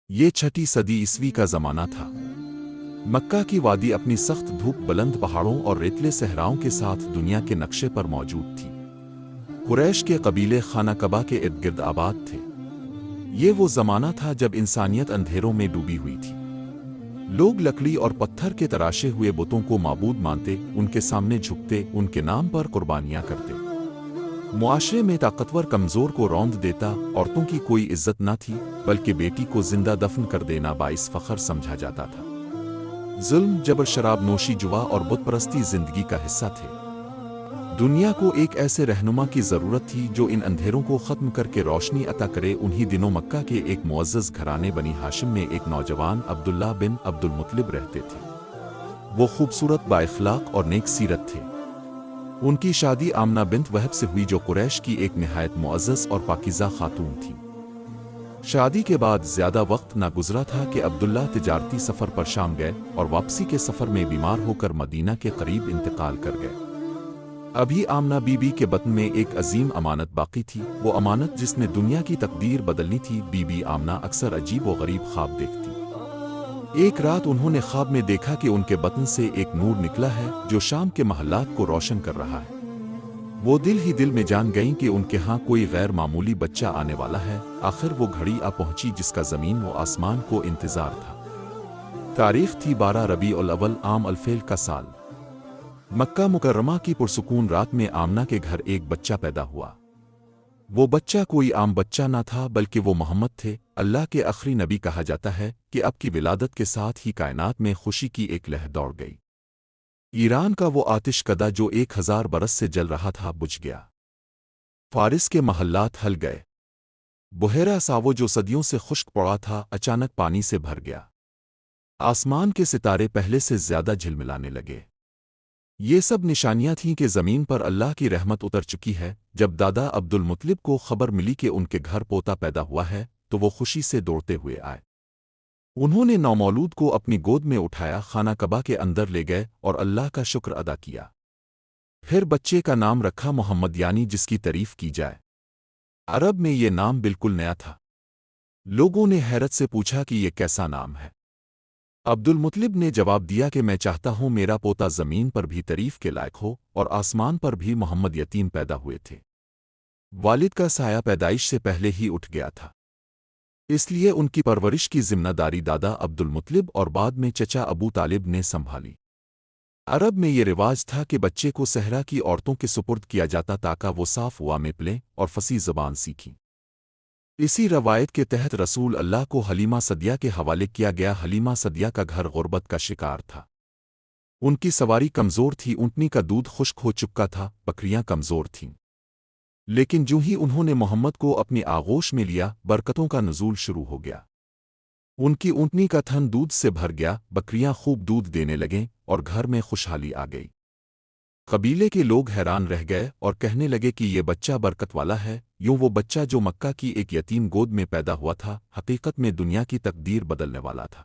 یہ چھٹی صدی عیسوی کا زمانہ تھا۔ مکہ کی وادی اپنی سخت دھوپ، بلند پہاڑوں اور ریتلے صحراؤں کے ساتھ دنیا کے نقشے پر موجود تھی۔ قریش کے قبیلے خانہ کعبہ کے ارد گرد آباد تھے۔ یہ وہ زمانہ تھا جب انسانیت اندھیروں میں ڈوبی ہوئی تھی۔ لوگ لکڑی اور پتھر کے تراشے ہوئے بتوں کو معبود مانتے، ان کے سامنے جھکتے، ان کے نام پر قربانیاں کرتے۔ معاشرے میں طاقتور کمزور کو روند دیتا، عورتوں کی کوئی عزت نہ تھی، بلکہ بیٹی کو زندہ دفن کر دینا باعث فخر سمجھا جاتا تھا۔ ظلم، جبر، شراب نوشی، جوا اور بت پرستی زندگی کا حصہ تھے۔ دنیا کو ایک ایسے رہنما کی ضرورت تھی جو ان اندھیروں کو ختم کر کے روشنی عطا کرے۔ انہی دنوں مکہ کے ایک معزز گھرانے بنی ہاشم میں ایک نوجوان عبداللہ بن عبد المطلب رہتے تھے۔ وہ خوبصورت، بااخلاق اور نیک سیرت تھے۔ ان کی شادی آمنہ بنت وہب سے ہوئی، جو قریش کی ایک نہایت معزز اور پاکیزہ خاتون تھی۔ شادی کے بعد زیادہ وقت نہ گزرا تھا کہ عبداللہ تجارتی سفر پر شام گئے اور واپسی کے سفر میں بیمار ہو کر مدینہ کے قریب انتقال کر گئے۔ ابھی آمنہ بی بی کے بطن میں ایک عظیم امانت باقی تھی، وہ امانت جس نے دنیا کی تقدیر بدلنی تھی۔ بی بی آمنہ اکثر عجیب و غریب خواب دیکھتی۔ ایک رات انہوں نے خواب میں دیکھا کہ ان کے بطن سے ایک نور نکلا ہے جو شام کے محلات کو روشن کر رہا ہے۔ وہ دل ہی دل میں جان گئیں کہ ان کے ہاں کوئی غیر معمولی بچہ آنے والا ہے۔ آخر وہ گھڑی آ پہنچی جس کا زمین و آسمان کو انتظار تھا۔ تاریخ تھی 12 ربیع الاول عام الفیل کا سال۔ مکہ مکرمہ کی پرسکون رات میں آمنہ کے گھر ایک بچہ پیدا ہوا۔ وہ بچہ کوئی عام بچہ نہ تھا، بلکہ وہ محمد تھے، اللہ کے آخری نبی۔ کہا جاتا ہے کہ اب کی ولادت کے ساتھ ہی کائنات میں خوشی کی ایک لہر دوڑ گئی۔ ایران کا وہ آتش کدہ جو 1000 برس سے جل رہا تھا بجھ گیا۔ فارس کے محلات ہل گئے۔ بحیرہ ساوو جو صدیوں سے خشک پڑا تھا اچانک پانی سے بھر گیا۔ آسمان کے ستارے پہلے سے زیادہ جھلملانے لگے۔ یہ سب نشانیاں تھیں کہ زمین پر اللہ کی رحمت اتر چکی ہے۔ جب دادا عبد المطلب کو خبر ملی کہ ان کے گھر پوتا پیدا ہوا ہے تو وہ خوشی سے دوڑتے ہوئے آئے۔ انہوں نے نومولود کو اپنی گود میں اٹھایا، خانہ کعبہ کے اندر لے گئے اور اللہ کا شکر ادا کیا۔ پھر بچے کا نام رکھا محمد، یعنی جس کی تعریف کی جائے۔ عرب میں یہ نام بالکل نیا تھا۔ لوگوں نے حیرت سے پوچھا کہ یہ کیسا نام ہے؟ عبد المطلب نے جواب دیا کہ میں چاہتا ہوں میرا پوتا زمین پر بھی تعریف کے لائق ہو اور آسمان پر بھی۔ محمد یتیم پیدا ہوئے تھے۔ والد کا سایہ پیدائش سے پہلے ہی اٹھ گیا تھا، اس لیے ان کی پرورش کی ذمہ داری دادا عبد المطلب اور بعد میں چچا ابو طالب نے سنبھالی۔ عرب میں یہ رواج تھا کہ بچے کو صحرا کی عورتوں کے سپرد کیا جاتا تاکہ وہ صاف ہوا میں پلیں اور فصیح زبان سیکھیں۔ اسی روایت کے تحت رسول اللہ کو حلیمہ سعدیہ کے حوالے کیا گیا۔ حلیمہ سعدیہ کا گھر غربت کا شکار تھا۔ ان کی سواری کمزور تھی، اونٹنی کا دودھ خشک ہو چکا تھا، بکریاں کمزور تھیں۔ لیکن جو ہی انہوں نے محمد کو اپنی آغوش میں لیا، برکتوں کا نزول شروع ہو گیا۔ ان کی اونٹنی کا تھن دودھ سے بھر گیا، بکریاں خوب دودھ دینے لگیں اور گھر میں خوشحالی آ گئی۔ قبیلے کے لوگ حیران رہ گئے اور کہنے لگے کہ یہ بچہ برکت والا ہے۔ یوں وہ بچہ جو مکہ کی ایک یتیم گود میں پیدا ہوا تھا، حقیقت میں دنیا کی تقدیر بدلنے والا تھا۔